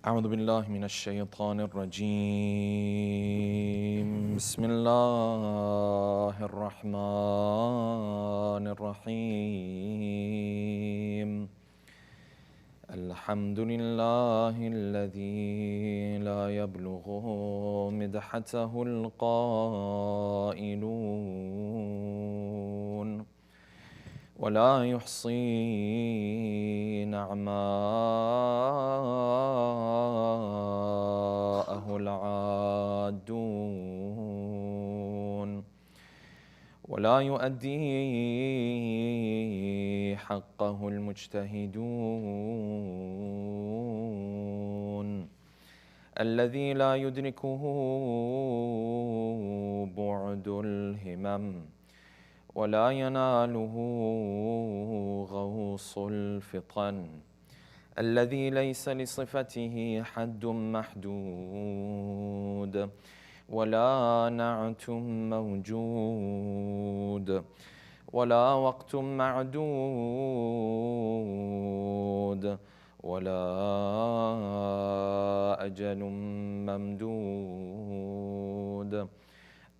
أعوذ بالله من الشيطان الرجيم بسم الله الرحمن الرحيم الحمد لله الذي لا يبلغ مدحته القائلون ولا يحصي نعماءه العادون ولا يؤدي حقه المجتهدون الذي لا يدركه بعد الهمم ولا يناله غوص الفطن الذي ليس لصفته حد محدود ولا نعت موجود ولا وقت معدود ولا أجل ممدود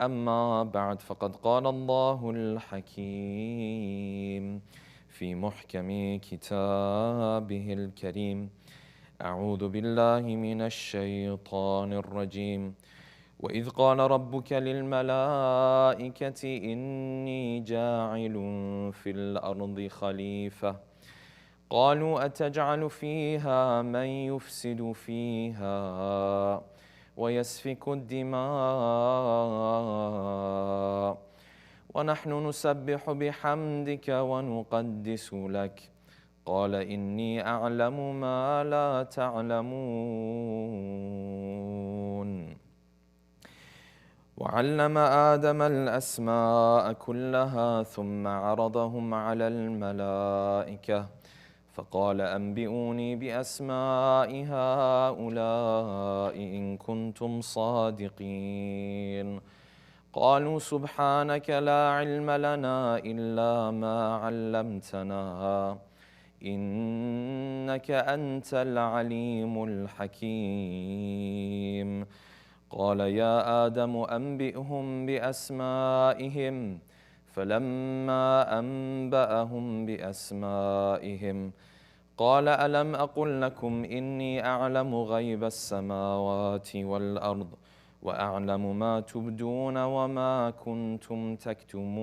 أما بعد فقد قال الله الحكيم في محكم كتابه الكريم أعوذ بالله من الشيطان الرجيم وإذ قال ربك للملائكة إني جاعل في الأرض خليفة قالوا أتجعل فيها من يفسد فيها ويسفك الدماء ونحن نسبح بحمدك ونقدس لك قال إني أعلم ما لا تعلمون وعلم آدم الأسماء كلها ثم عرضهم على الملائكة فقال أنبئوني بأسماء هؤلاء إن كنتم صادقين قالوا سبحانك لا علم لنا إلا ما علمتنا إنك أنت العليم الحكيم قال يا آدم أنبئهم بأسمائهم فلما أنبأهم بأسمائهم قال ألم أقل لكم إني أعلم غيب السماوات والأرض وأعلم ما تبدون وما كنتم تكتمون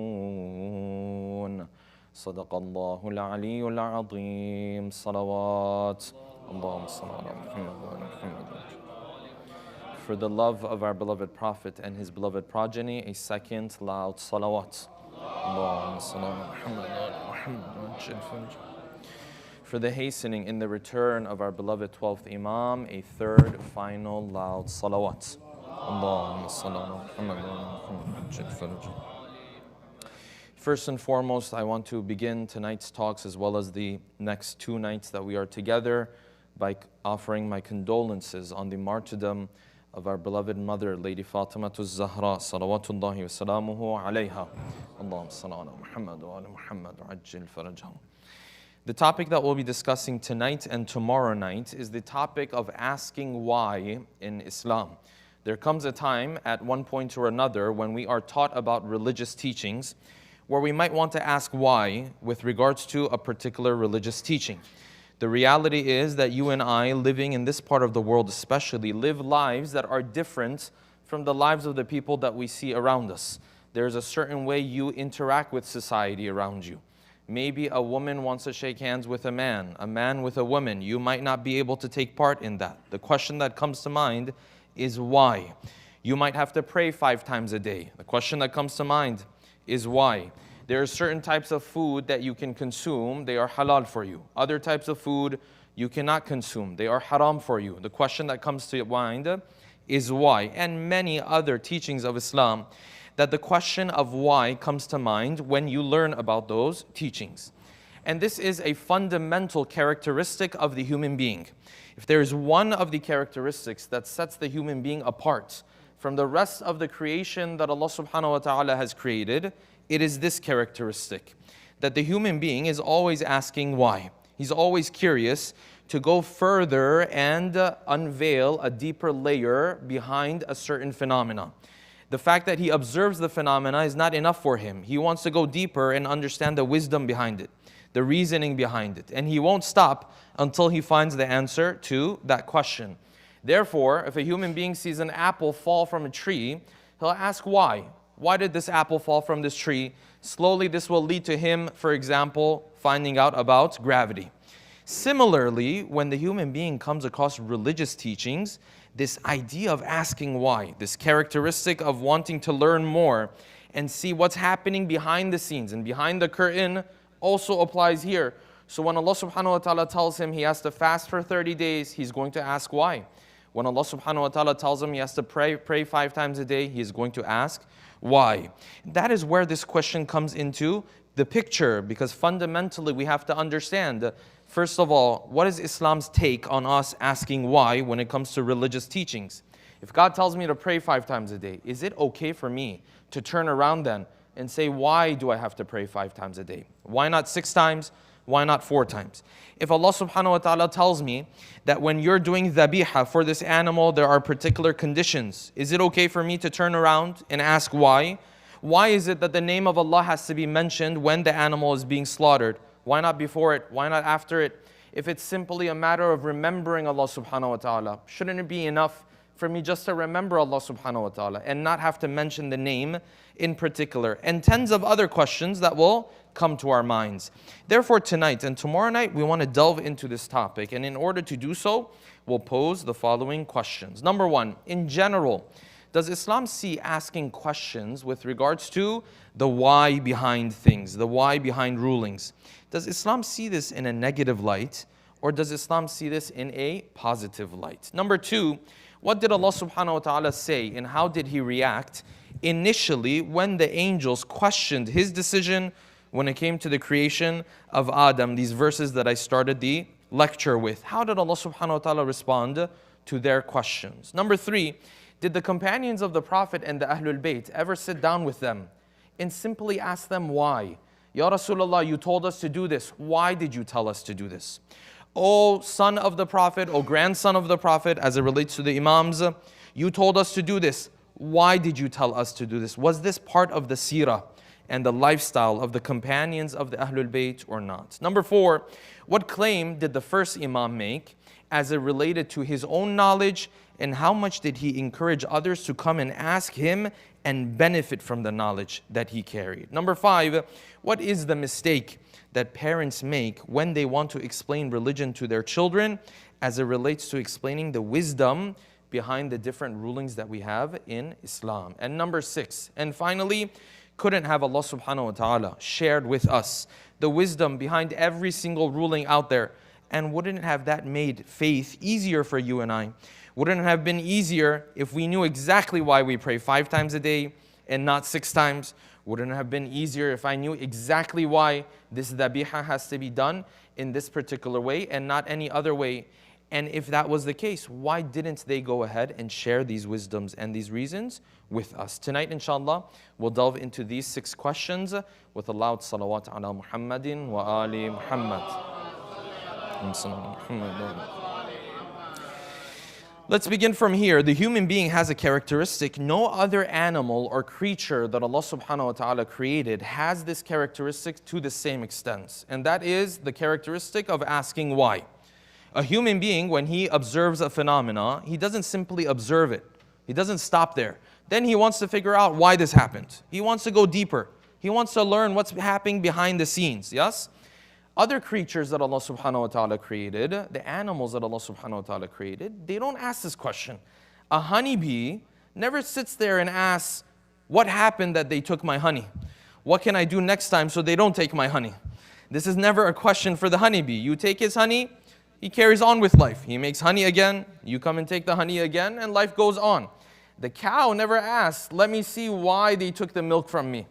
صدق الله العلي العظيم صلوات اللهم صل على محمد وعلى محمد. For the love of our beloved Prophet and his beloved progeny, a second loud salawat. اللهم صل على محمد وعلى محمد. For the hastening in the return of our beloved 12th Imam, a third final loud salawat. اللهم صل على محمد وعلى محمد. First and foremost, I want to begin tonight's talks as well as the next two nights that we are together by offering my condolences on the martyrdom of our beloved mother, Lady Fatimatu Zahra, salawatullahi wa salamuhu alayha. Allahumma salli ala Muhammad wa ala Muhammad wa ajjil farajahum. The topic that we'll be discussing tonight and tomorrow night is the topic of asking why in Islam. There comes a time at one point or another when we are taught about religious teachings where we might want to ask why with regards to a particular religious teaching. The reality is that you and I, living in this part of the world especially, live lives that are different from the lives of the people that we see around us. There's a certain way you interact with society around you. Maybe a woman wants to shake hands with a man with a woman. You might not be able to take part in that. The question that comes to mind is why? You might have to pray 5 times a day. The question that comes to mind is why? There are certain types of food that you can consume, they are halal for you. Other types of food you cannot consume, they are haram for you. The question that comes to mind is why? And many other teachings of Islam that the question of why comes to mind when you learn about those teachings. And this is a fundamental characteristic of the human being. If there is one of the characteristics that sets the human being apart from the rest of the creation that Allah subhanahu wa ta'ala has created, it is this characteristic, that the human being is always asking why. He's always curious to go further and unveil a deeper layer behind a certain phenomena. The fact that he observes the phenomena is not enough for him. He wants to go deeper and understand the wisdom behind it, the reasoning behind it. And he won't stop until he finds the answer to that question. Therefore, if a human being sees an apple fall from a tree, he'll ask why. Why did this apple fall from this tree? Slowly, this will lead to him, for example, finding out about gravity. Similarly, when the human being comes across religious teachings, this idea of asking why, this characteristic of wanting to learn more and see what's happening behind the scenes and behind the curtain also applies here. So when Allah subhanahu wa ta'ala tells him he has to fast for 30 days, he's going to ask why. When Allah subhanahu wa ta'ala tells him he has to pray 5 times a day, he is going to ask why. That is where this question comes into the picture, because fundamentally we have to understand, first of all, what is Islam's take on us asking why when it comes to religious teachings? If God tells me to pray 5 times a day, is it okay for me to turn around then and say, why do I have to pray 5 times a day? Why not 6 times? Why not 4 times? If Allah subhanahu wa ta'ala tells me that when you're doing dhabiha for this animal, there are particular conditions, is it okay for me to turn around and ask why? Why is it that the name of Allah has to be mentioned when the animal is being slaughtered? Why not before it? Why not after it? If it's simply a matter of remembering Allah subhanahu wa ta'ala, shouldn't it be enough for me just to remember Allah subhanahu wa ta'ala and not have to mention the name in particular? And tens of other questions that will come to our minds. Therefore, tonight and tomorrow night, we want to delve into this topic. And in order to do so, we'll pose the following questions. Number one, in general, does Islam see asking questions with regards to the why behind things, the why behind rulings? Does Islam see this in a negative light, or does Islam see this in a positive light? Number two, what did Allah subhanahu wa ta'ala say and how did he react initially when the angels questioned his decision when it came to the creation of Adam? These verses that I started the lecture with. How did Allah subhanahu wa ta'ala respond to their questions? Number three, did the companions of the Prophet and the Ahlul Bayt ever sit down with them and simply ask them why? Ya Rasulullah, you told us to do this. Why did you tell us to do this? O son of the Prophet, O grandson of the Prophet, as it relates to the Imams, you told us to do this. Why did you tell us to do this? Was this part of the seerah and the lifestyle of the companions of the Ahlul Bayt or not? Number four, what claim did the first Imam make as it related to his own knowledge, and how much did he encourage others to come and ask him and benefit from the knowledge that he carried? Number five, what is the mistake that parents make when they want to explain religion to their children as it relates to explaining the wisdom behind the different rulings that we have in Islam? And number six, and finally, couldn't have Allah subhanahu wa ta'ala shared with us the wisdom behind every single ruling out there, and wouldn't have that made faith easier for you and I? Wouldn't it have been easier if we knew exactly why we pray 5 times a day and not 6 times? Wouldn't it have been easier if I knew exactly why this dhabiha has to be done in this particular way and not any other way? And if that was the case, why didn't they go ahead and share these wisdoms and these reasons with us? Tonight, inshallah, we'll delve into these 6 questions with a loud salawat ala Muhammadin wa ali Muhammad. Let's begin from here. The human being has a characteristic. No other animal or creature that Allah subhanahu wa ta'ala created has this characteristic to the same extent. And that is the characteristic of asking why. A human being, when he observes a phenomena, he doesn't simply observe it. He doesn't stop there. Then he wants to figure out why this happened. He wants to go deeper. He wants to learn what's happening behind the scenes, yes? Other creatures that Allah subhanahu wa ta'ala created, the animals that Allah subhanahu wa ta'ala created, they don't ask this question. A honeybee never sits there and asks, what happened that they took my honey? What can I do next time so they don't take my honey? This is never a question for the honeybee. You take his honey, he carries on with life. He makes honey again, you come and take the honey again, and life goes on. The cow never asks, let me see why they took the milk from me.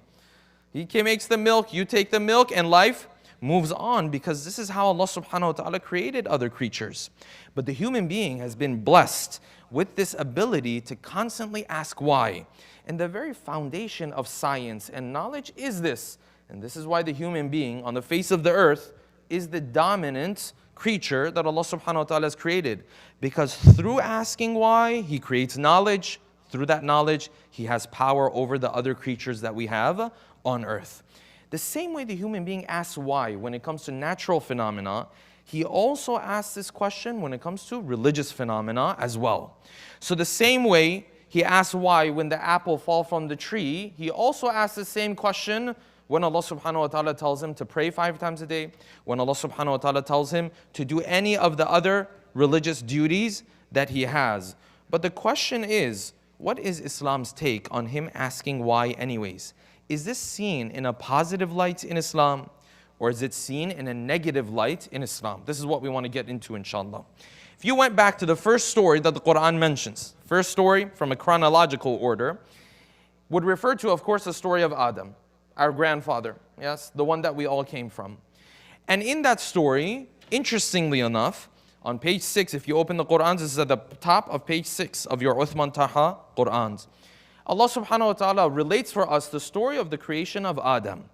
He makes the milk, you take the milk, and life moves on, because this is how Allah subhanahu wa ta'ala created other creatures. But the human being has been blessed with this ability to constantly ask why. And the very foundation of science and knowledge is this. And this is why the human being on the face of the earth is the dominant creature that Allah subhanahu wa ta'ala has created. Because through asking why, He creates knowledge. Through that knowledge, He has power over the other creatures that we have on earth. The same way the human being asks why when it comes to natural phenomena, he also asks this question when it comes to religious phenomena as well. So the same way he asks why when the apple falls from the tree, he also asks the same question when Allah subhanahu wa ta'ala tells him to pray 5 times a day, when Allah subhanahu wa ta'ala tells him to do any of the other religious duties that he has. But the question is, what is Islam's take on him asking why anyways? Is this seen in a positive light in Islam, or is it seen in a negative light in Islam? This is what we want to get into, inshallah. If you went back to the first story that the Quran mentions, first story from a chronological order, would refer to, of course, the story of Adam, our grandfather, yes, the one that we all came from. And in that story, interestingly enough, on page 6, if you open the Qur'ans, this is at the top of page 6 of your Uthman Taha Qur'ans. Allah subhanahu wa ta'ala relates for us the story of the creation of Adam.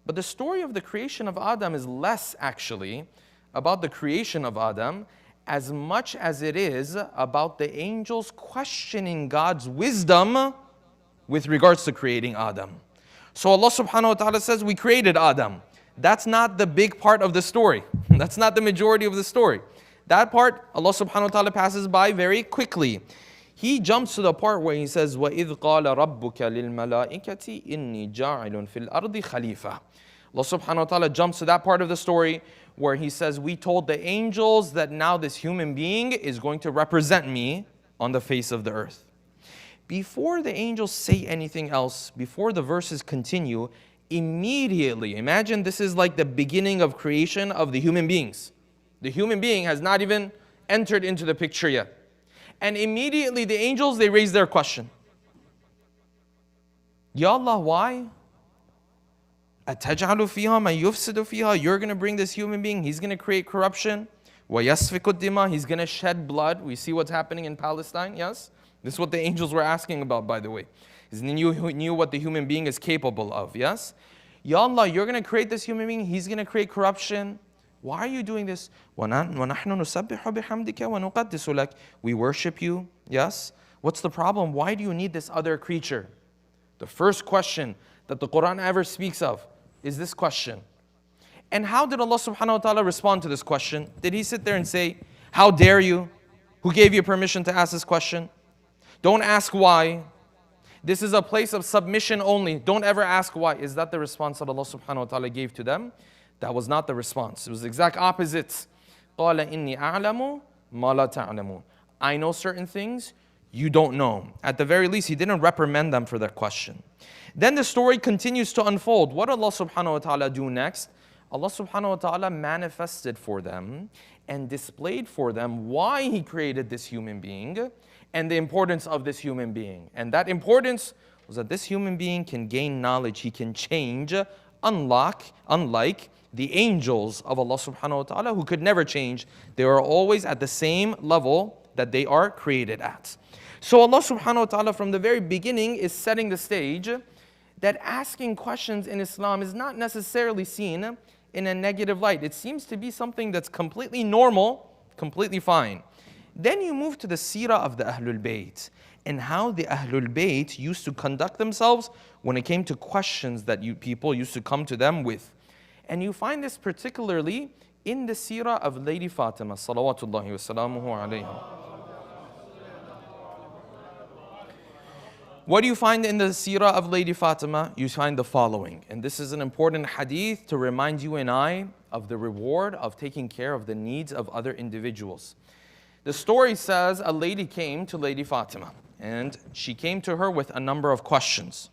But the story of the creation of Adam is less actually about the creation of Adam as much as it is about the angels questioning God's wisdom with regards to creating Adam. So Allah subhanahu wa ta'ala says, we created Adam. That's not the big part of the story. That's not the majority of the story. That part, Allah subhanahu wa ta'ala passes by very quickly. He jumps to the part where he says, وَإِذْ قَالَ رَبُّكَ لِلْمَلَائِكَةِ إِنِّي جَاعِلٌ فِي الْأَرْضِ خَلِيفَةً. Allah subhanahu wa ta'ala jumps to that part of the story where he says, we told the angels that now this human being is going to represent me on the face of the earth. Before the angels say anything else, before the verses continue, immediately, imagine this is like the beginning of creation of the human beings. The human being has not even entered into the picture yet. And immediately the angels, they raise their question. Ya Allah, why? أَتَجْعَلُ فِيهَا مَنْ يُفْسِدُ فِيهَا. You're going to bring this human being, he's going to create corruption. وَيَسْفِكُ الدِّمَاء. He's going to shed blood. We see what's happening in Palestine, yes? This is what the angels were asking about, by the way. He knew what the human being is capable of, yes? Ya Allah, you're going to create this human being, he's going to create corruption. Why are you doing this? وَنَحْنُ نُسَبِّحُ بِحَمْدِكَ وَنُقَدِّسُ لَكَ. We worship you, yes? What's the problem? Why do you need this other creature? The first question that the Quran ever speaks of is this question. And how did Allah subhanahu wa ta'ala respond to this question? Did He sit there and say, how dare you? Who gave you permission to ask this question? Don't ask why. This is a place of submission only. Don't ever ask why. Is that the response that Allah subhanahu wa ta'ala gave to them? That was not the response. It was the exact opposite. قَالَ إِنِّي أَعْلَمُ مَا لَا تَعْلَمُونَ. I know certain things you don't know. At the very least, He didn't reprimand them for that question. Then the story continues to unfold. What did Allah subhanahu wa ta'ala do next? Allah subhanahu wa ta'ala manifested for them and displayed for them why He created this human being and the importance of this human being. And that importance was that this human being can gain knowledge, he can change, unlike the angels of Allah subhanahu wa ta'ala who could never change. They are always at the same level that they are created at. So Allah subhanahu wa ta'ala from the very beginning is setting the stage that asking questions in Islam is not necessarily seen in a negative light. It seems to be something that's completely normal, completely fine. Then you move to the seerah of the Ahlul Bayt and how the Ahlul Bayt used to conduct themselves when it came to questions that people used to come to them with. And you find this particularly in the seerah of Lady Fatima, salawatullahi wa salamuhu alayha. What do you find in the seerah of Lady Fatima? You find the following. And this is an important hadith to remind you and I of the reward of taking care of the needs of other individuals. The story says a lady came to Lady Fatima and she came to her with a number of questions.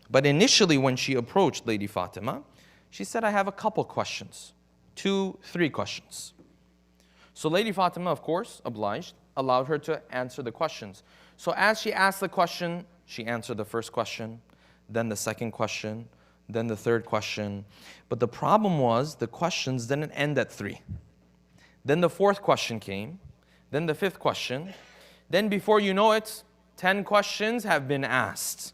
But initially when she approached Lady Fatima, she said, I have a couple questions, 2, 3 questions. So Lady Fatima, of course, obliged, allowed her to answer the questions. So as she asked the question, she answered the first question, then the second question, then the third question. But the problem was the questions didn't end at 3. Then the 4th question came, then the 5th question. Then before you know it, 10 questions have been asked.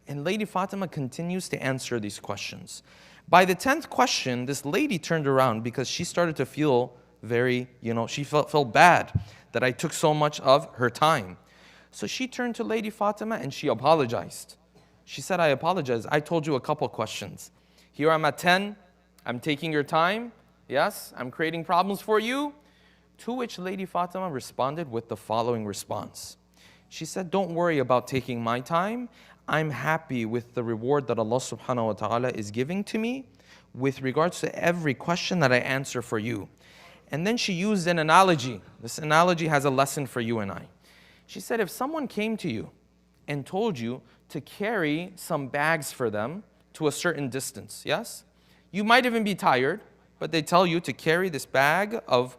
And Lady Fatima continues to answer these questions. By the 10th question, this lady turned around because she started to feel very, she felt bad that I took so much of her time. So she turned to Lady Fatima and she apologized. She said, I apologize. I told you a couple questions. Here I'm at 10. I'm taking your time. Yes, I'm creating problems for you. To which Lady Fatima responded with the following response. She said, don't worry about taking my time. I'm happy with the reward that Allah subhanahu wa ta'ala is giving to me with regards to every question that I answer for you. And then she used an analogy. This analogy has a lesson for you and I. She said, if someone came to you and told you to carry some bags for them to a certain distance, yes? You might even be tired, but they tell you to carry this bag of,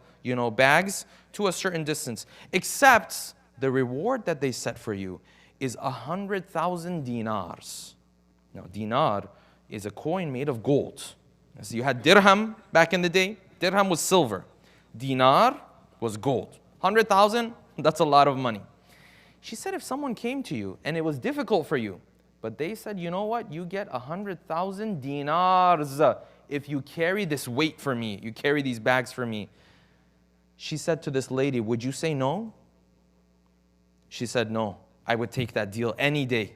bags to a certain distance, except the reward that they set for you is 100,000 dinars. Now, dinar is a coin made of gold. So you had dirham back in the day. Dirham was silver. Dinar was gold. 100,000, that's a lot of money. She said if someone came to you and it was difficult for you, but they said, you know what, you get 100,000 dinars if you carry this weight for me, you carry these bags for me. She said to this lady, would you say no? She said, no, I would take that deal any day.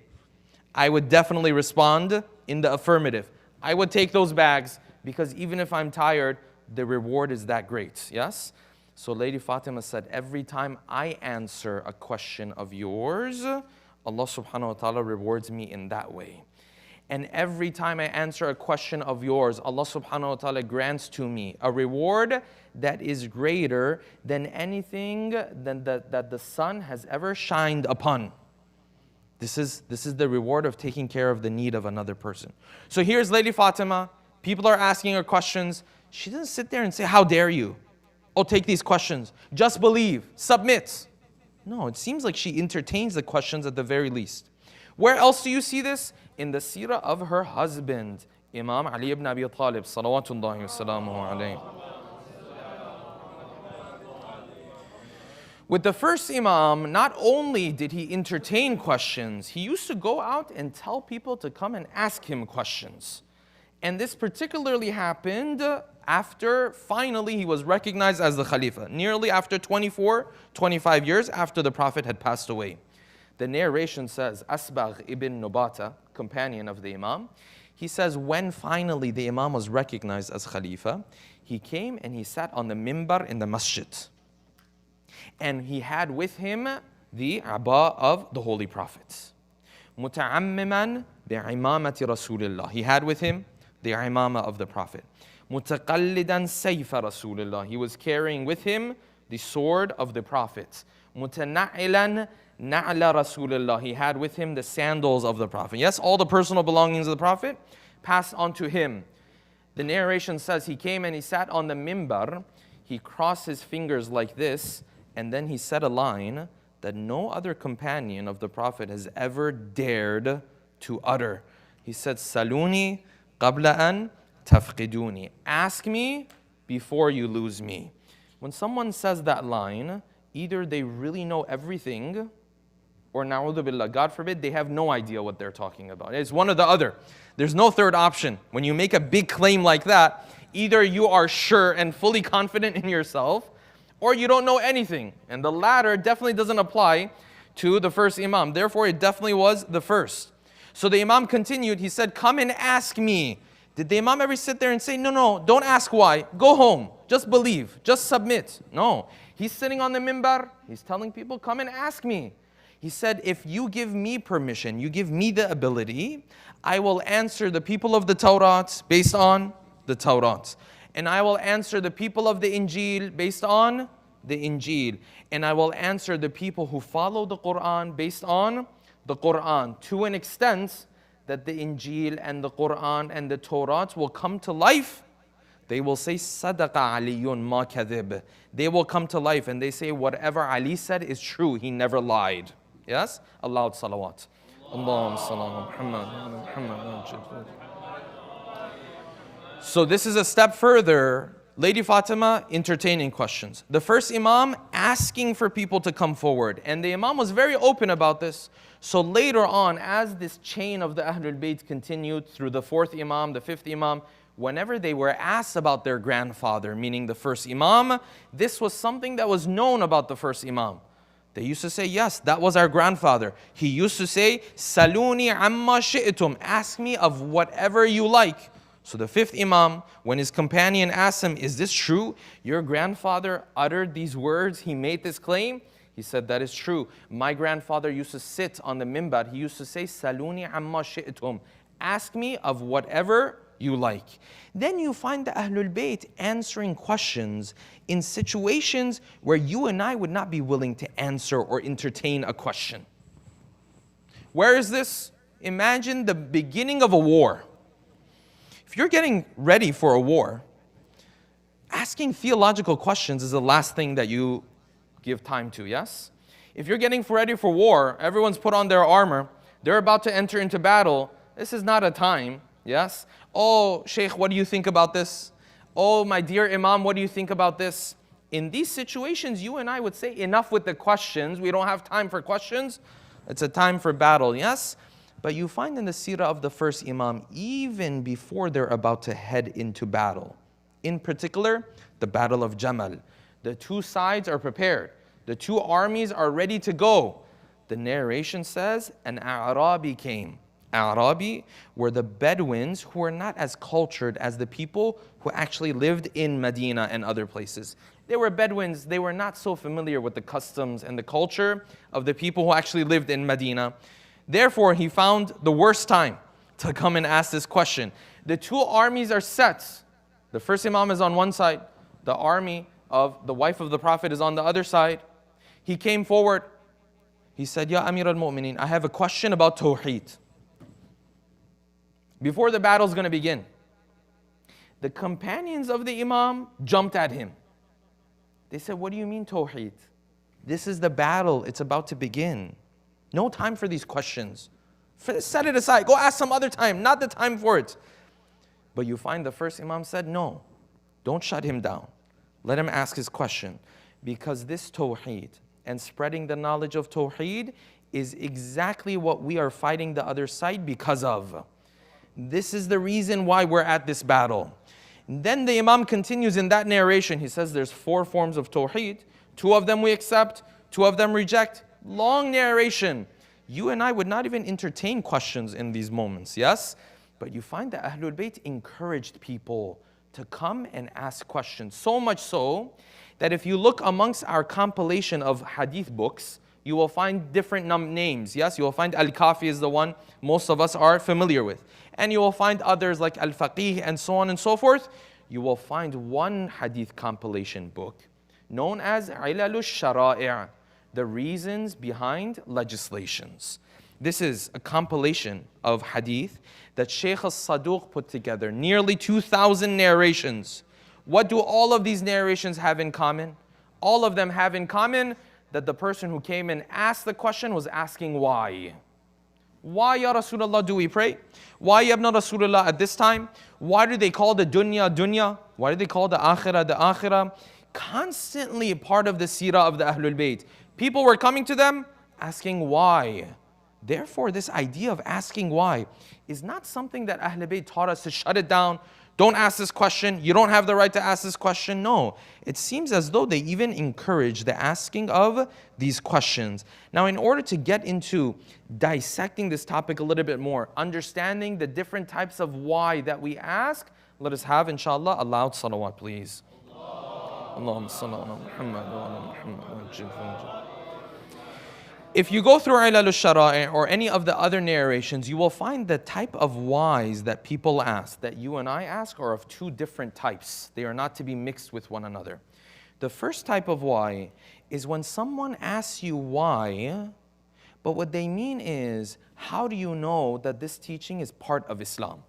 I would definitely respond in the affirmative. I would take those bags because even if I'm tired, the reward is that great, yes? So Lady Fatima said, every time I answer a question of yours, Allah subhanahu wa ta'ala rewards me in that way. And every time I answer a question of yours, Allah subhanahu wa ta'ala grants to me a reward that is greater than anything that the sun has ever shined upon. This is the reward of taking care of the need of another person. So here's Lady Fatima. People are asking her questions. She doesn't sit there and say, how dare you? Oh, take these questions. Just believe. Submit. No, it seems like she entertains the questions at the very least. Where else do you see this? In the seerah of her husband, Imam Ali ibn Abi Talib, salawatullahi wa salamuhu alayhi. With the first Imam, not only did he entertain questions, he used to go out and tell people to come and ask him questions. And this particularly happened after finally he was recognized as the Khalifa, nearly after 25 years after the Prophet had passed away. The narration says, Asbagh ibn Nubata, companion of the Imam, he says when finally the Imam was recognized as Khalifa, he came and he sat on the mimbar in the masjid. And he had with him the aba of the Holy Prophet. Muta'ammiman bi'imamati Rasulillah. He had with him the imama of the Prophet. Mutaqallidan sayfa Rasulillah. He was carrying with him the sword of the Prophet. Mutana'ilan na'la Rasulillah. He had with him the sandals of the Prophet. Yes, all the personal belongings of the Prophet passed on to him. The narration says he came and he sat on the mimbar. He crossed his fingers like this, and then he said a line that no other companion of the Prophet has ever dared to utter. He said, Saluni qabla an tafqiduni. Ask me before you lose me. When someone says that line, either they really know everything, or na'udhu billah, God forbid, they have no idea what they're talking about. It's one or the other. There's no third option. When you make a big claim like that, either you are sure and fully confident in yourself, or you don't know anything. And the latter definitely doesn't apply to the first Imam. Therefore, it definitely was the first. So the Imam continued, he said, come and ask me. Did the Imam ever sit there and say, no, don't ask why. Go home. Just believe. Just submit. No. He's sitting on the mimbar. He's telling people, come and ask me. He said, if you give me permission, you give me the ability, I will answer the people of the Tawrat based on the Tawrat. And I will answer the people of the Injil based on the Injil. And I will answer the people who follow the Quran based on the Quran, to an extent that the Injil and the Quran and the Tawrat will come to life. They will say, Sadaqa Aliyun ma kadhib. They will come to life and they say, whatever Ali said is true. He never lied. Yes? Aloud salawat. Allahumma salli ala Muhammad. So this is a step further. Lady Fatima entertaining questions. The first Imam asking for people to come forward. And the Imam was very open about this. So later on, as this chain of the Ahlul Bayt continued through the fourth Imam, the fifth Imam, whenever they were asked about their grandfather, meaning the first Imam, this was something that was known about the first Imam. They used to say, yes, that was our grandfather. He used to say, Saluni amma shi'tum, ask me of whatever you like. So the fifth Imam, when his companion asked him, is this true? Your grandfather uttered these words, he made this claim? He said, that is true. My grandfather used to sit on the minbar. He used to say, Saluni amma shi'tum, ask me of whatever you like. Then you find the Ahlul Bayt answering questions in situations where you and I would not be willing to answer or entertain a question. Where is this? Imagine the beginning of a war. If you're getting ready for a war, asking theological questions is the last thing that you give time to, yes? If you're getting ready for war, everyone's put on their armor, they're about to enter into battle, this is not a time, yes? Oh, Sheikh, what do you think about this? Oh, my dear Imam, what do you think about this? In these situations, you and I would say, enough with the questions. We don't have time for questions. It's a time for battle, yes? But you find in the seerah of the first Imam, even before they're about to head into battle, in particular, the Battle of Jamal, the two sides are prepared. The two armies are ready to go. The narration says, an A'rabi came. A'rabi were the Bedouins who were not as cultured as the people who actually lived in Medina and other places. They were Bedouins, they were not so familiar with the customs and the culture of the people who actually lived in Medina. Therefore, he found the worst time to come and ask this question. The two armies are set. The first Imam is on one side. The army of the wife of the Prophet is on the other side. He came forward. He said, Ya Amir al-Mu'mineen, I have a question about Tawheed. Before the battle is going to begin, the companions of the Imam jumped at him. They said, what do you mean Tawheed? This is the battle. It's about to begin. No time for these questions. Set it aside. Go ask some other time. Not the time for it. But you find the first Imam said, no, don't shut him down. Let him ask his question. Because this Tawheed and spreading the knowledge of Tawheed is exactly what we are fighting the other side because of. This is the reason why we're at this battle. And then the Imam continues in that narration. He says there's 4 forms of Tawheed. 2 of them we accept, 2 of them reject. Long narration. You and I would not even entertain questions in these moments, yes? But you find that Ahlul Bayt encouraged people to come and ask questions. So much so that if you look amongst our compilation of hadith books, you will find different names. Yes, you will find Al-Kafi is the one most of us are familiar with. And you will find others like Al-Faqih and so on and so forth. You will find one hadith compilation book known as Ilalush Shara'i', the reasons behind legislations. This is a compilation of hadith that Shaykh al-Saduq put together, nearly 2,000 narrations. What do all of these narrations have in common? All of them have in common that the person who came and asked the question was asking why. Why, Ya Rasulullah, do we pray? Why, Ibn Rasulullah, at this time? Why do they call the dunya dunya? Why do they call the akhirah the akhirah? Constantly part of the seerah of the Ahlul Bayt. People were coming to them asking why. Therefore, this idea of asking why is not something that Ahlul Bayt taught us to shut it down. Don't ask this question. You don't have the right to ask this question. No, it seems as though they even encourage the asking of these questions. Now, in order to get into dissecting this topic a little bit more, understanding the different types of why that we ask, let us have, inshallah, a loud salawat, please. Allahumma salli ala Muhammad wa ala Muhammad. If you go through Ilal al-Shara'i' or any of the other narrations, you will find the type of whys that people ask, that you and I ask, are of 2 different types. They are not to be mixed with one another. The first type of why is when someone asks you why, but what they mean is, how do you know that this teaching is part of Islam?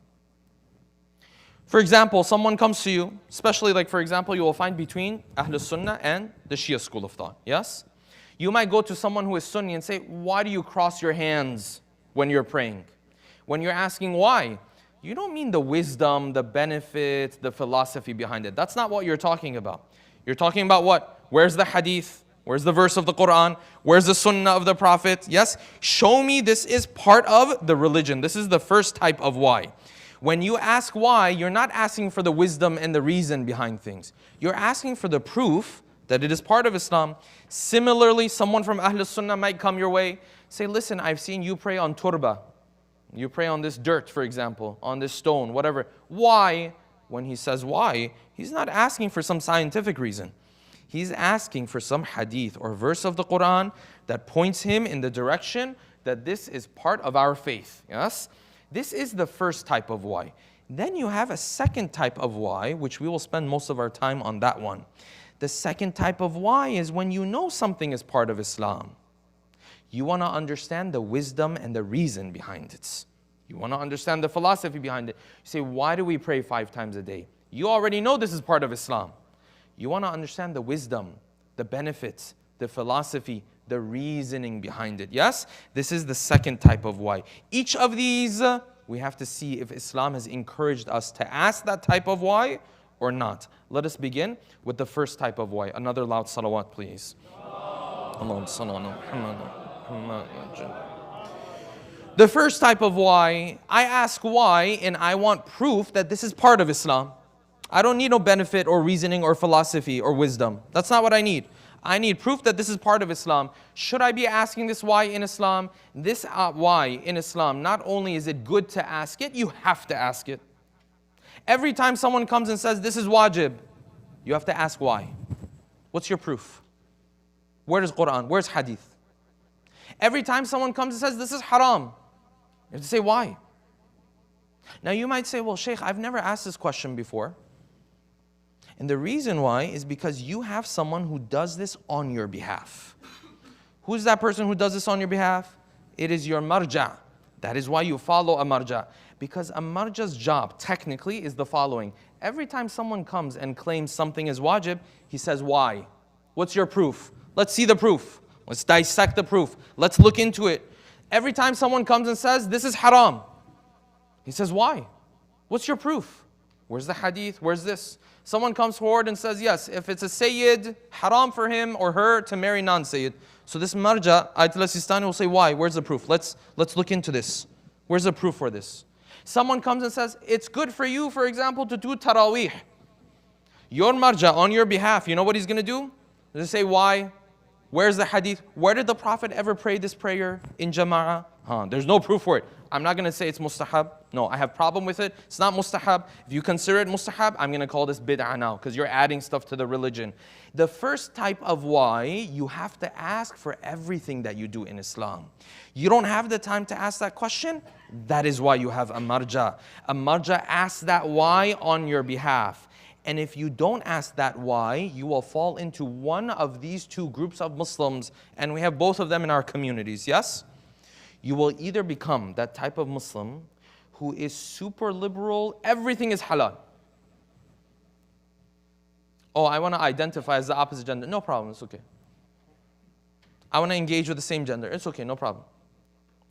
For example, someone comes to you, especially like for example, you will find between Ahl Sunnah and the Shia school of thought, yes? You might go to someone who is Sunni and say, why do you cross your hands when you're praying? When you're asking why, you don't mean the wisdom, the benefit, the philosophy behind it. That's not what you're talking about. You're talking about what? Where's the hadith? Where's the verse of the Quran? Where's the sunnah of the Prophet? Yes, show me this is part of the religion. This is the first type of why. When you ask why, you're not asking for the wisdom and the reason behind things. You're asking for the proof that it is part of Islam. Similarly, someone from Ahlul Sunnah might come your way, say, listen, I've seen you pray on turba. You pray on this dirt, for example, on this stone, whatever. Why? When he says why, he's not asking for some scientific reason. He's asking for some hadith or verse of the Quran that points him in the direction that this is part of our faith. Yes? This is the first type of why. Then you have a second type of why, which we will spend most of our time on that one. The second type of why is when you know something is part of Islam. You want to understand the wisdom and the reason behind it. You want to understand the philosophy behind it. You say, why do we pray 5 times a day? You already know this is part of Islam. You want to understand the wisdom, the benefits, the philosophy, the reasoning behind it. Yes? This is the second type of why. Each of these, we have to see if Islam has encouraged us to ask that type of why or not. Let us begin with the first type of why. Another loud salawat, please. Allahumma salli ala Muhammad. The first type of why, I ask why and I want proof that this is part of Islam. I don't need no benefit or reasoning or philosophy or wisdom. That's not what I need. I need proof that this is part of Islam. Should I be asking this why in Islam? This why in Islam, not only is it good to ask it, you have to ask it. Every time someone comes and says this is wajib, you have to ask why. What's your proof? Where is Quran? Where's hadith? Every time someone comes and says this is haram, you have to say why. Now you might say, well, Shaykh, I've never asked this question before. And the reason why is because you have someone who does this on your behalf. Who's that person who does this on your behalf? It is your marja. That is why you follow a marja. Because a marja's job, technically, is the following. Every time someone comes and claims something is wajib, he says, why? What's your proof? Let's see the proof. Let's dissect the proof. Let's look into it. Every time someone comes and says, this is haram, he says, why? What's your proof? Where's the hadith? Where's this? Someone comes forward and says, yes, if it's a sayyid, haram for him or her to marry non-sayyid. So this marja, Ayatul Sistani will say, why? Where's the proof? Let's look into this. Where's the proof for this? Someone comes and says, it's good for you, for example, to do taraweeh. Your marja, on your behalf, you know what he's going to do? He's going to say, why? Where's the hadith? Where did the Prophet ever pray this prayer in jama'ah? There's no proof for it. I'm not going to say it's mustahab. No, I have problem with it. It's not mustahab. If you consider it mustahab, I'm going to call this bid'ah now because you're adding stuff to the religion. The first type of why, you have to ask for everything that you do in Islam. You don't have the time to ask that question? That is why you have a marja. A marja asks that why on your behalf. And if you don't ask that why, you will fall into one of these two groups of Muslims, and we have both of them in our communities, yes? You will either become that type of Muslim who is super liberal, everything is halal. Oh, I want to identify as the opposite gender. No problem, it's okay. I want to engage with the same gender. It's okay, no problem.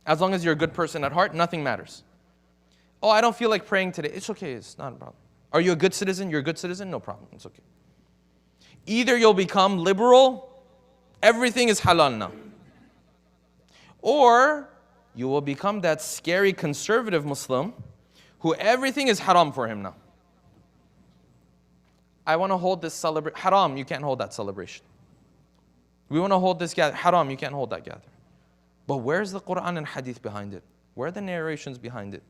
As long as you're a good person at heart, nothing matters. Oh, I don't feel like praying today. It's okay, it's not a problem. Are you a good citizen? You're a good citizen? No problem, it's okay. Either you'll become liberal, everything is halal now. Or you will become that scary conservative Muslim who everything is haram for him now. I want to hold this celebration. Haram, you can't hold that celebration. We want to hold this gathering. Haram, you can't hold that gathering. But where's the Quran and Hadith behind it? Where are the narrations behind it?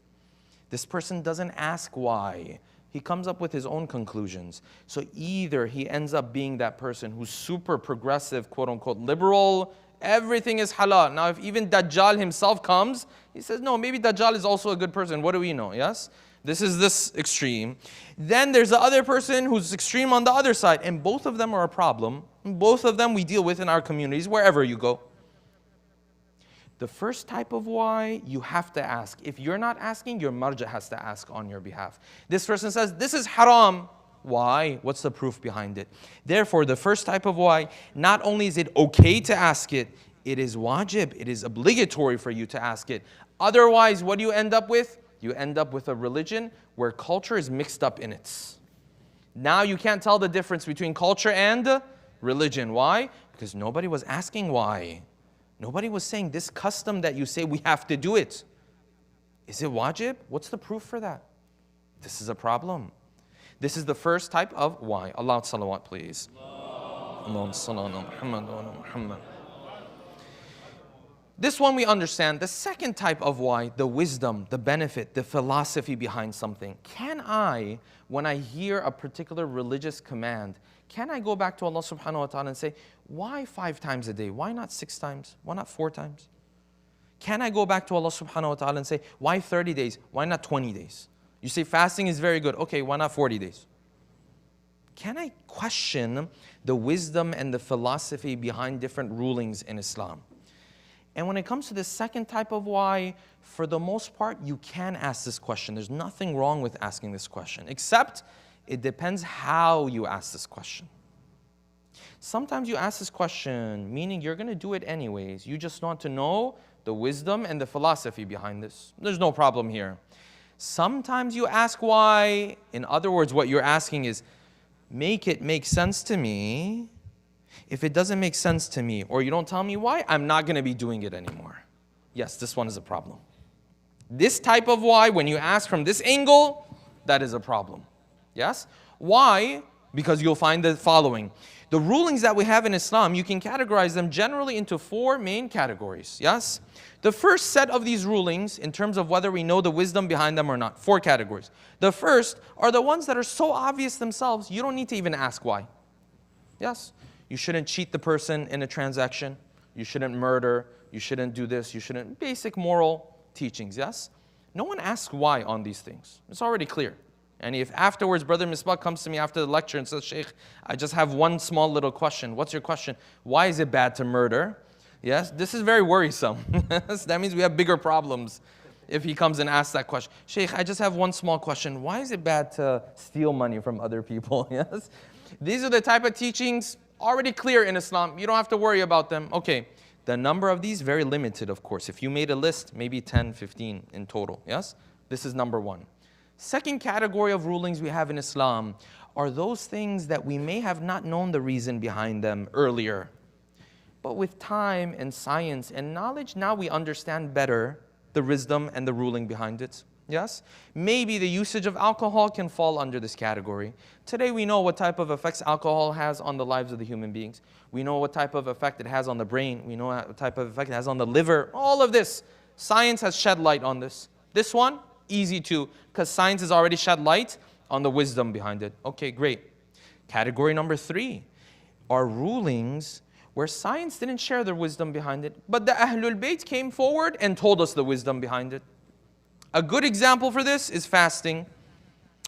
This person doesn't ask why. He comes up with his own conclusions. So either he ends up being that person who's super progressive, quote unquote, liberal, everything is halal. Now if even Dajjal himself comes, he says, no, maybe Dajjal is also a good person. What do we know, yes? This is this extreme. Then there's the other person who's extreme on the other side. And both of them are a problem. Both of them we deal with in our communities, wherever you go. The first type of why, you have to ask. If you're not asking, your marja has to ask on your behalf. This person says, this is haram. Why? What's the proof behind it? Therefore, the first type of why, not only is it okay to ask it, it is wajib, it is obligatory for you to ask it. Otherwise, what do you end up with? You end up with a religion where culture is mixed up in it. Now you can't tell the difference between culture and religion. Why? Because nobody was asking why. Nobody was saying this custom that you say we have to do it. Is it wajib? What's the proof for that? This is a problem. This is the first type of why. Allah salawat, please. Allahumma salli ala Muhammad wa ala Muhammad. This one we understand. The second type of why, the wisdom, the benefit, the philosophy behind something. Can I, when I hear a particular religious command, can I go back to Allah subhanahu wa ta'ala and say, why 5 times a day? Why not 6 times? Why not 4 times? Can I go back to Allah subhanahu wa ta'ala and say, why 30 days? Why not 20 days? You say fasting is very good. Okay, why not 40 days? Can I question the wisdom and the philosophy behind different rulings in Islam? And when it comes to the second type of why, for the most part, you can ask this question. There's nothing wrong with asking this question, except it depends how you ask this question. Sometimes you ask this question, meaning you're going to do it anyways. You just want to know the wisdom and the philosophy behind this. There's no problem here. Sometimes you ask why. In other words, what you're asking is, make it make sense to me. If it doesn't make sense to me, or you don't tell me why, I'm not going to be doing it anymore. Yes, this one is a problem. This type of why, when you ask from this angle, that is a problem. Yes? Why? Because you'll find the following. The rulings that we have in Islam, you can categorize them generally into 4 main categories. Yes? The first set of these rulings, in terms of whether we know the wisdom behind them or not, 4 categories. The first are the ones that are so obvious themselves, you don't need to even ask why. Yes? You shouldn't cheat the person in a transaction. You shouldn't murder. You shouldn't do this. You shouldn't. Basic moral teachings, yes? No one asks why on these things. It's already clear. And if afterwards Brother Misbah comes to me after the lecture and says, Sheikh, I just have one small little question. What's your question? Why is it bad to murder? Yes, this is very worrisome. That means we have bigger problems if he comes and asks that question. Sheikh, I just have one small question. Why is it bad to steal money from other people? Yes, these are the type of teachings already clear in Islam. You don't have to worry about them. Okay, the number of these, very limited, of course. If you made a list, maybe 10, 15 in total. Yes, this is number 1. Second category of rulings we have in Islam are those things that we may have not known the reason behind them earlier. But with time and science and knowledge, now we understand better the wisdom and the ruling behind it. Yes? Maybe the usage of alcohol can fall under this category. Today we know what type of effects alcohol has on the lives of the human beings. We know what type of effect it has on the brain. We know what type of effect it has on the liver. All of this. Science has shed light on this. This one, easy to, because science has already shed light on the wisdom behind it. Okay, great. Category number 3 are rulings where science didn't share their wisdom behind it, but the Ahlul Bayt came forward and told us the wisdom behind it. A good example for this is fasting.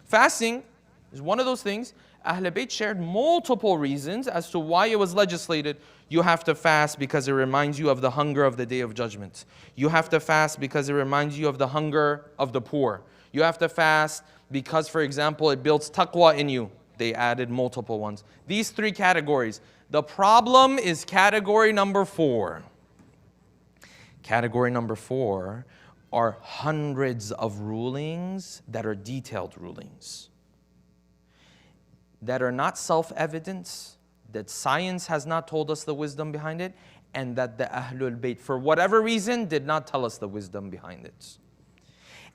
Fasting is one of those things. Ahlul Bayt shared multiple reasons as to why it was legislated. You have to fast because it reminds you of the hunger of the Day of Judgment. You have to fast because it reminds you of the hunger of the poor. You have to fast because, for example, it builds taqwa in you. They added multiple ones. These 3 categories. The problem is category number 4. Category number 4 are hundreds of rulings that are detailed rulings, that are not self-evident, that science has not told us the wisdom behind it, and that the Ahlul Bayt, for whatever reason, did not tell us the wisdom behind it.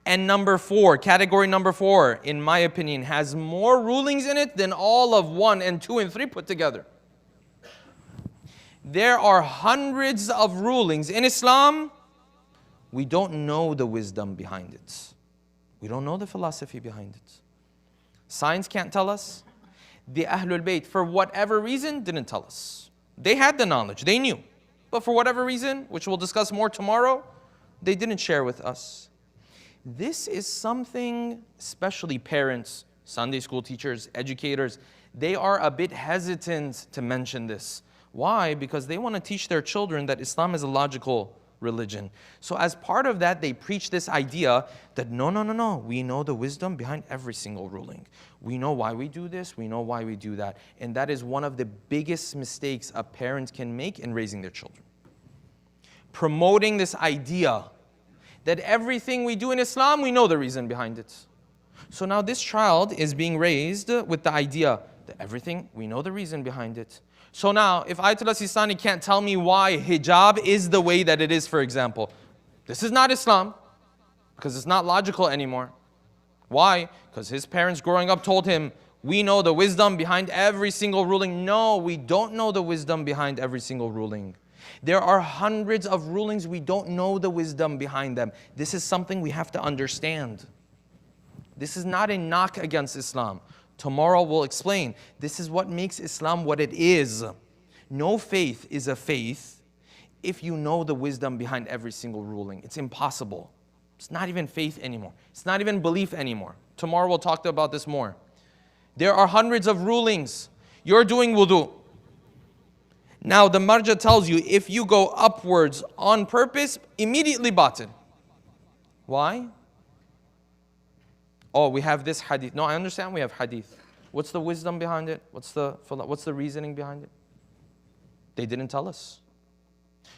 And number 4, category number 4, in my opinion, has more rulings in it than all of 1 and 2 and 3 put together. There are hundreds of rulings in Islam. We don't know the wisdom behind it. We don't know the philosophy behind it. Science can't tell us. The Ahlul Bayt, for whatever reason, didn't tell us. They had the knowledge, they knew. But for whatever reason, which we'll discuss more tomorrow, they didn't share with us. This is something, especially parents, Sunday school teachers, educators, they are a bit hesitant to mention this. Why? Because they want to teach their children that Islam is a logical religion. So as part of that, they preach this idea that no, we know the wisdom behind every single ruling. We know why we do this, we know why we do that. And that is one of the biggest mistakes a parent can make in raising their children. Promoting this idea that everything we do in Islam, we know the reason behind it. So now this child is being raised with the idea that everything, we know the reason behind it. So now, if Ayatollah Sistani can't tell me why hijab is the way that it is, for example, this is not Islam, because it's not logical anymore. Why? Because his parents growing up told him, we know the wisdom behind every single ruling. No, we don't know the wisdom behind every single ruling. There are hundreds of rulings we don't know the wisdom behind them. This is something we have to understand. This is not a knock against Islam. Tomorrow we'll explain. This is what makes Islam what it is. No faith is a faith if you know the wisdom behind every single ruling. It's impossible. It's not even faith anymore. It's not even belief anymore. Tomorrow we'll talk about this more. There are hundreds of rulings. You're doing wudu. Now the marja tells you if you go upwards on purpose, immediately batil. Why? Oh, we have this hadith. No, I understand we have hadith. What's the wisdom behind it? What's the reasoning behind it? They didn't tell us.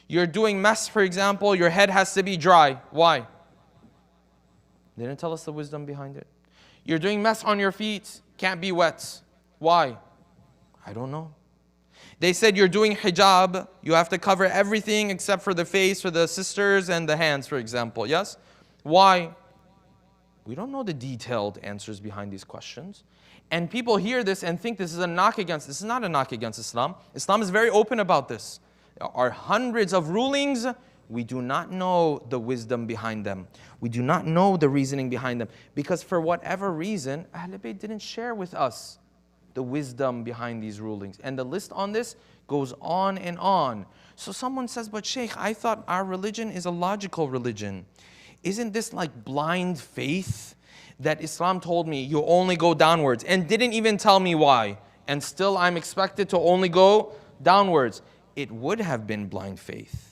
You're doing mess, for example, your head has to be dry. Why? They didn't tell us the wisdom behind it. You're doing mess on your feet, can't be wet. Why? I don't know. They said you're doing hijab, you have to cover everything except for the face, for the sisters and the hands, for example. Yes? Why? We don't know the detailed answers behind these questions. And people hear this and think this is a knock against. This is not a knock against Islam. Islam is very open about this. There are hundreds of rulings. We do not know the wisdom behind them. We do not know the reasoning behind them. Because for whatever reason, Ahlul Bayt didn't share with us the wisdom behind these rulings. And the list on this goes on and on. So someone says, but Shaykh, I thought our religion is a logical religion. Isn't this like blind faith that Islam told me you only go downwards and didn't even tell me why, and still I'm expected to only go downwards? It would have been blind faith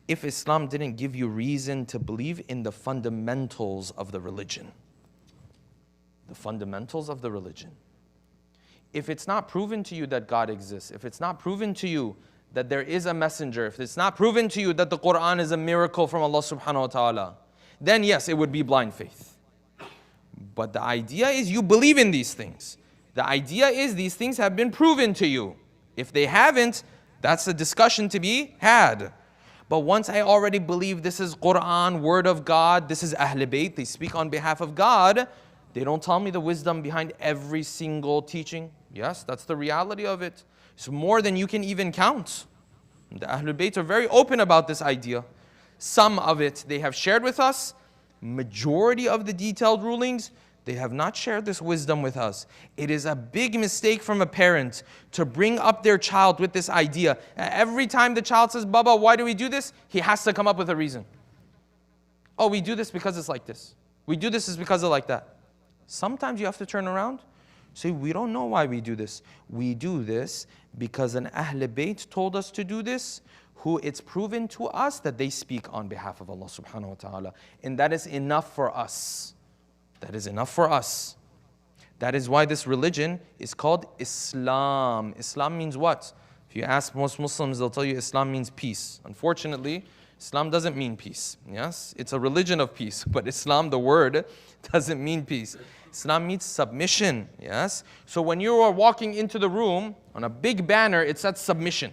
if Islam didn't give you reason to believe in the fundamentals of the religion. The fundamentals of the religion. If it's not proven to you that God exists, if it's not proven to you that there is a messenger, if it's not proven to you that the Quran is a miracle from Allah subhanahu wa ta'ala, then yes, it would be blind faith. But the idea is you believe in these things. The idea is these things have been proven to you. If they haven't, that's a discussion to be had. But once I already believe this is Quran, word of God, this is Ahlul Bayt, they speak on behalf of God, they don't tell me the wisdom behind every single teaching. Yes, that's the reality of it. It's more than you can even count. The Ahlul Bayt are very open about this idea. Some of it they have shared with us. Majority of the detailed rulings, they have not shared this wisdom with us. It is a big mistake from a parent to bring up their child with this idea. Every time the child says, Baba, why do we do this? He has to come up with a reason. Oh, we do this because it's like this. We do this is because of like that. Sometimes you have to turn around. See, we don't know why we do this. We do this because an Ahlul Bayt told us to do this, who it's proven to us that they speak on behalf of Allah subhanahu wa ta'ala. And that is enough for us. That is enough for us. That is why this religion is called Islam. Islam means what? If you ask most Muslims, they'll tell you Islam means peace. Unfortunately, Islam doesn't mean peace. Yes, it's a religion of peace, but Islam, the word, doesn't mean peace. Islam means submission. Yes. So when you are walking into the room, on a big banner, it says submission.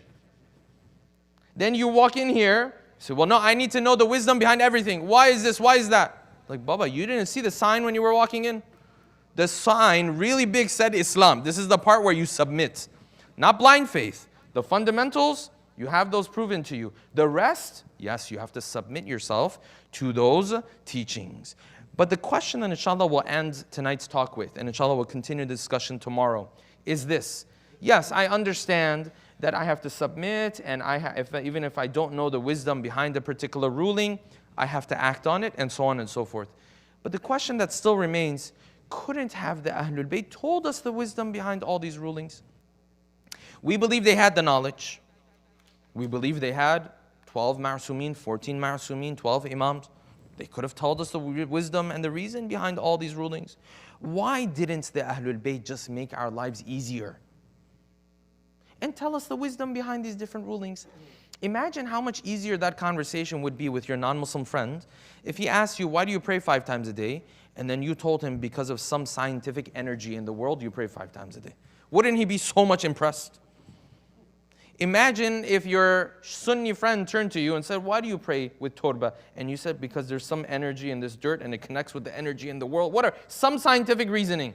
Then you walk in here, say, well, no, I need to know the wisdom behind everything. Why is this? Why is that? Like, Baba, you didn't see the sign when you were walking in? The sign really big said Islam. This is the part where you submit. Not blind faith. The fundamentals, you have those proven to you. The rest, yes, you have to submit yourself to those teachings. But the question that inshallah we'll end tonight's talk with, and inshallah we'll continue the discussion tomorrow, is this. Yes, I understand that I have to submit, and even if I don't know the wisdom behind a particular ruling, I have to act on it, and so on and so forth. But the question that still remains, couldn't have the Ahlul Bayt told us the wisdom behind all these rulings? We believe they had the knowledge. We believe they had 12 ma'sumin, 14 ma'sumin, 12 imams. They could have told us the wisdom and the reason behind all these rulings. Why didn't the Ahlul Bayt just make our lives easier and tell us the wisdom behind these different rulings? Imagine how much easier that conversation would be with your non-Muslim friend if he asked you, why do you pray 5 times a day? And then you told him because of some scientific energy in the world, you pray 5 times a day. Wouldn't he be so much impressed? Imagine if your Sunni friend turned to you and said, why do you pray with turba? And you said, because there's some energy in this dirt and it connects with the energy in the world. What are some scientific reasoning?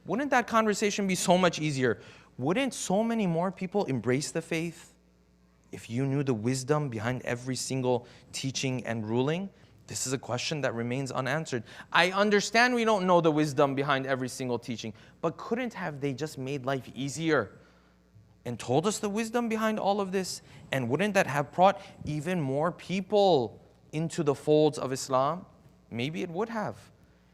Wouldn't that conversation be so much easier? Wouldn't so many more people embrace the faith if you knew the wisdom behind every single teaching and ruling? This is a question that remains unanswered. I understand we don't know the wisdom behind every single teaching, but couldn't have they just made life easier and told us the wisdom behind all of this? And wouldn't that have brought even more people into the folds of Islam? Maybe it would have.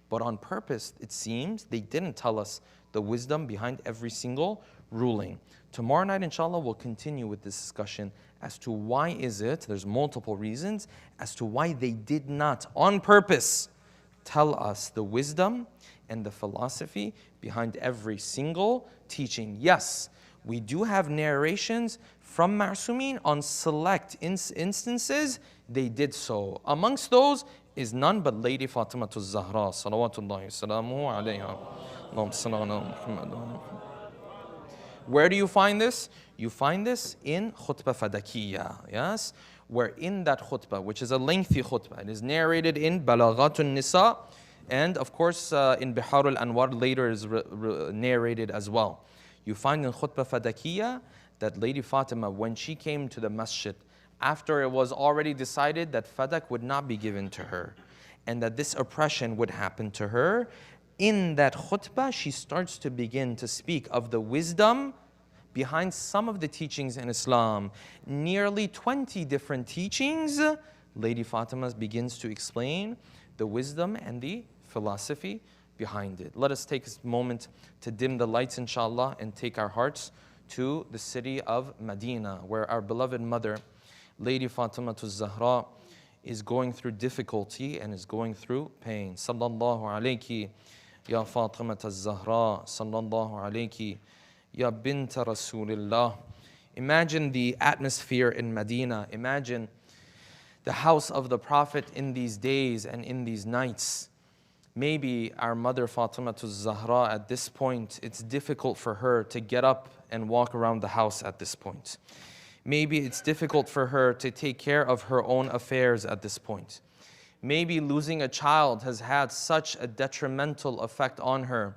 But on purpose, it seems, they didn't tell us the wisdom behind every single ruling. Tomorrow night, inshallah, we'll continue with this discussion as to why is it, there's multiple reasons, as to why they did not, on purpose, tell us the wisdom and the philosophy behind every single teaching. Yes, we do have narrations from Ma'sumin on select instances they did so. Amongst those is none but Lady Fatimatu Zahra, salawatullahi salamuhu alayha. Allahumma salli ala Muhammad. Where do you find this? You find this in Khutbah Fadakiyya, yes? Where in that khutbah, which is a lengthy khutbah, it is narrated in Balaghatun Nisa, and of course in Bihar al-Anwar later is narrated as well. You find in Khutbah Fadakiyya that Lady Fatima, when she came to the masjid, after it was already decided that Fadak would not be given to her, and that this oppression would happen to her, in that khutbah, she starts to begin to speak of the wisdom behind some of the teachings in Islam. Nearly 20 different teachings, Lady Fatima begins to explain the wisdom and the philosophy behind it. Let us take a moment to dim the lights, inshallah, and take our hearts to the city of Medina, where our beloved mother, Lady Fatima Zahra, is going through difficulty and is going through pain. Sallallahu alayki ya Fatima Zahra, sallallahu alayki ya bint Rasulillah. Imagine the atmosphere in Medina. Imagine the house of the Prophet in these days and in these nights. Maybe our mother Fatima Zahra at this point, it's difficult for her to get up and walk around the house at this point. Maybe it's difficult for her to take care of her own affairs at this point. Maybe losing a child has had such a detrimental effect on her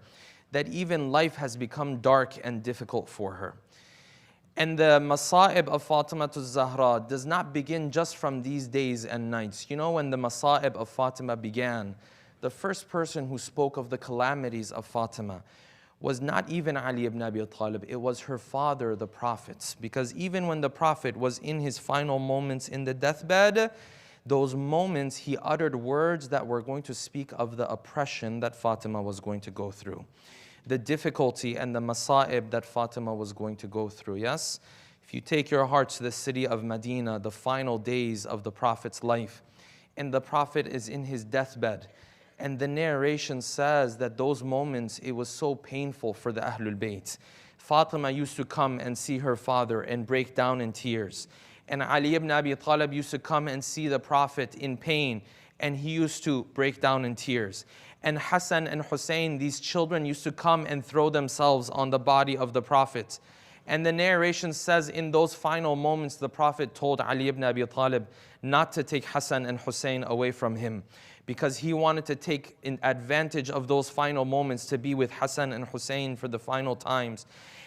that even life has become dark and difficult for her. And the masa'ib of Fatima Zahra does not begin just from these days and nights. You know, when the masa'ib of Fatima began, the first person who spoke of the calamities of Fatima was not even Ali ibn Abi Talib, it was her father, the Prophet. Because even when the Prophet was in his final moments in the deathbed, those moments he uttered words that were going to speak of the oppression that Fatima was going to go through, the difficulty and the masa'ib that Fatima was going to go through. Yes, if you take your hearts to the city of Medina, the final days of the Prophet's life, and the Prophet is in his deathbed, and the narration says that those moments, it was so painful for the Ahlul Bayt. Fatima used to come and see her father and break down in tears. And Ali ibn Abi Talib used to come and see the Prophet in pain, and he used to break down in tears. And Hassan and Hussein, these children, used to come and throw themselves on the body of the Prophet. And the narration says in those final moments, the Prophet told Ali ibn Abi Talib not to take Hassan and Hussein away from him, because he wanted to take advantage of those final moments to be with Hassan and Hussein for the final times.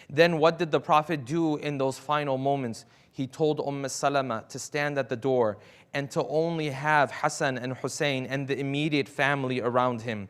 Then what did the Prophet do in those final moments? He told Salama to stand at the door and to only have Hassan and Hussein and the immediate family around him.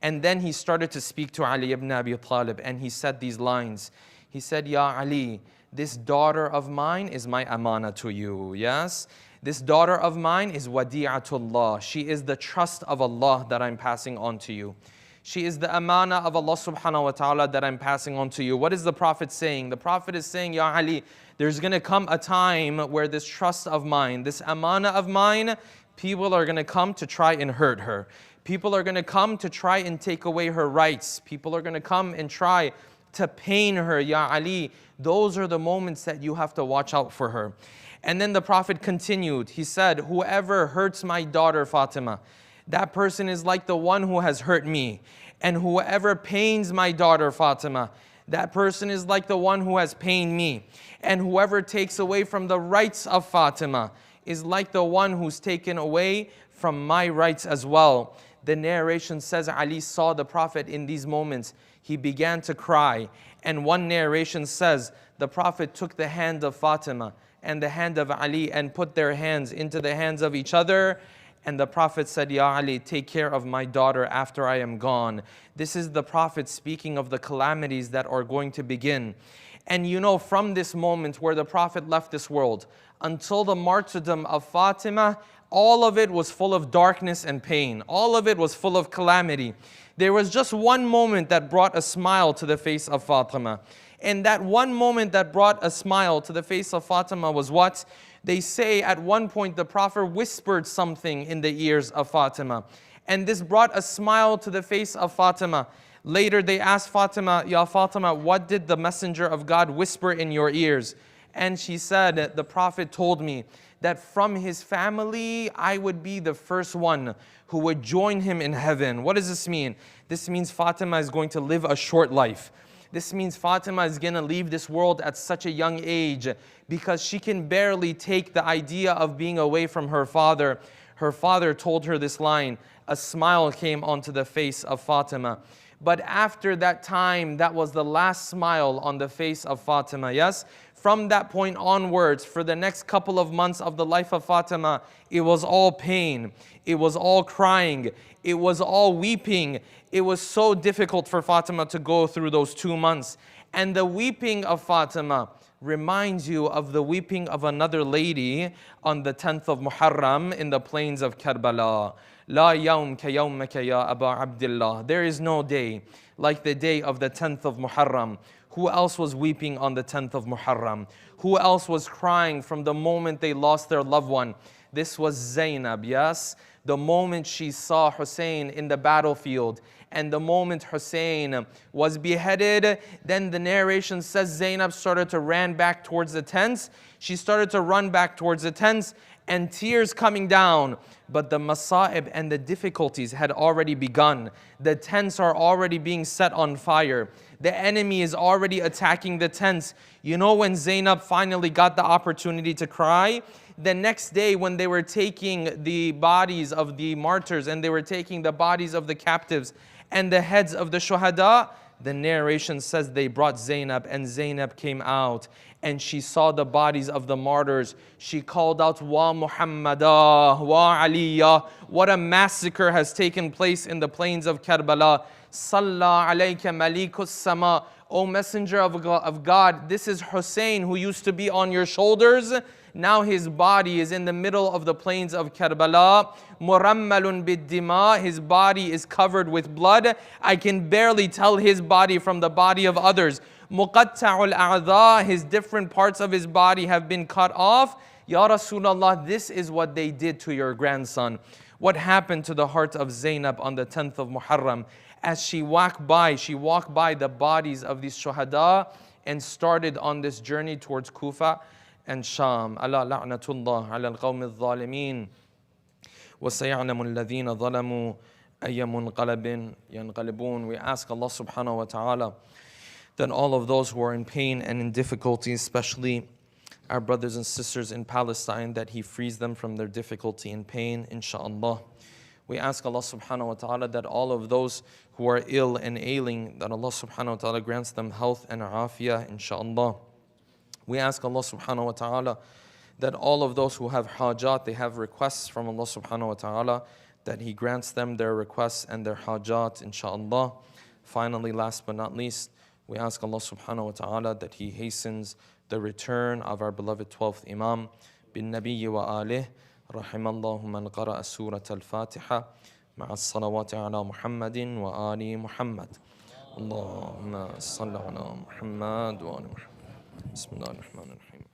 And then he started to speak to Ali ibn Abi Talib, and he said these lines. He said, Ya Ali, this daughter of mine is my amana to you, yes? This daughter of mine is wadi'atullah. She is the trust of Allah that I'm passing on to you. She is the amana of Allah subhanahu wa ta'ala that I'm passing on to you. What is the Prophet saying? The Prophet is saying, Ya Ali, there's going to come a time where this trust of mine, this amana of mine, people are going to come to try and hurt her. People are going to come to try and take away her rights. People are going to come and try to pain her, Ya Ali. Those are the moments that you have to watch out for her. And then the Prophet continued. He said, whoever hurts my daughter Fatima, that person is like the one who has hurt me. And whoever pains my daughter Fatima, that person is like the one who has pained me. And whoever takes away from the rights of Fatima is like the one who's taken away from my rights as well. The narration says Ali saw the Prophet in these moments. He began to cry. And one narration says the Prophet took the hand of Fatima and the hand of Ali and put their hands into the hands of each other. And the Prophet said, Ya Ali, take care of my daughter after I am gone. This is the Prophet speaking of the calamities that are going to begin. And you know, from this moment where the Prophet left this world until the martyrdom of Fatima, all of it was full of darkness and pain. All of it was full of calamity. There was just one moment that brought a smile to the face of Fatima. And that one moment that brought a smile to the face of Fatima was what? They say at one point the Prophet whispered something in the ears of Fatima. And this brought a smile to the face of Fatima. Later they asked Fatima, Ya Fatima, what did the Messenger of God whisper in your ears? And she said, the Prophet told me that from his family, I would be the first one who would join him in heaven. What does this mean? This means Fatima is going to live a short life. This means Fatima is going to leave this world at such a young age because she can barely take the idea of being away from her father. Her father told her this line. A smile came onto the face of Fatima. But after that time, that was the last smile on the face of Fatima, yes? From that point onwards, for the next couple of months of the life of Fatima, it was all pain. It was all crying. It was all weeping. It was so difficult for Fatima to go through those 2 months. And the weeping of Fatima reminds you of the weeping of another lady on the 10th of Muharram in the plains of Karbala. La yawm ka yawmaka ya Aba Abdullah. There is no day like the day of the 10th of Muharram. Who else was weeping on the 10th of Muharram? Who else was crying from the moment they lost their loved one? This was Zainab, yes? The moment she saw Hussein in the battlefield and the moment Hussein was beheaded, then the narration says Zainab started to run back towards the tents. She started to run back towards the tents and tears coming down. But the masa'ib and the difficulties had already begun. The tents are already being set on fire. The enemy is already attacking the tents. You know when Zainab finally got the opportunity to cry? The next day when they were taking the bodies of the martyrs and they were taking the bodies of the captives and the heads of the shuhada, the narration says they brought Zainab and Zainab came out and she saw the bodies of the martyrs. She called out, Wa Muhammadah, Wa Aliyah. What a massacre has taken place in the plains of Karbala. Salla alayka malikus sama. O Messenger of God, this is Hussein who used to be on your shoulders. Now his body is in the middle of the plains of Karbala. Murammalun bid-dima. His body is covered with blood. I can barely tell his body from the body of others. Muqatta'ul a'dha. His different parts of his body have been cut off. Ya Rasulullah, this is what they did to your grandson. What happened to the heart of Zainab on the 10th of Muharram? As she walked by the bodies of these shuhada and started on this journey towards Kufa and Sham. Ala la'natullah ala al-qawmi al-zalimin. Wa saya'lamu alladhina zalamu ayyamun yanqalibun. We ask Allah subhanahu wa ta'ala that all of those who are in pain and in difficulty, especially our brothers and sisters in Palestine, that He frees them from their difficulty and pain, inshaAllah. We ask Allah subhanahu wa ta'ala that all of those who are ill and ailing, that Allah subhanahu wa ta'ala grants them health and afiyah, inshaAllah. We ask Allah subhanahu wa ta'ala that all of those who have hajat, they have requests from Allah subhanahu wa ta'ala, that He grants them their requests and their hajat, inshaAllah. Finally, last but not least, we ask Allah subhanahu wa ta'ala that He hastens the return of our beloved 12th Imam, bin Nabiyyi wa alih. رحم الله من قرأ سورة الفاتحة مع الصلوات على محمد وآل محمد اللهم صل على محمد وآل محمد بسم الله الرحمن الرحيم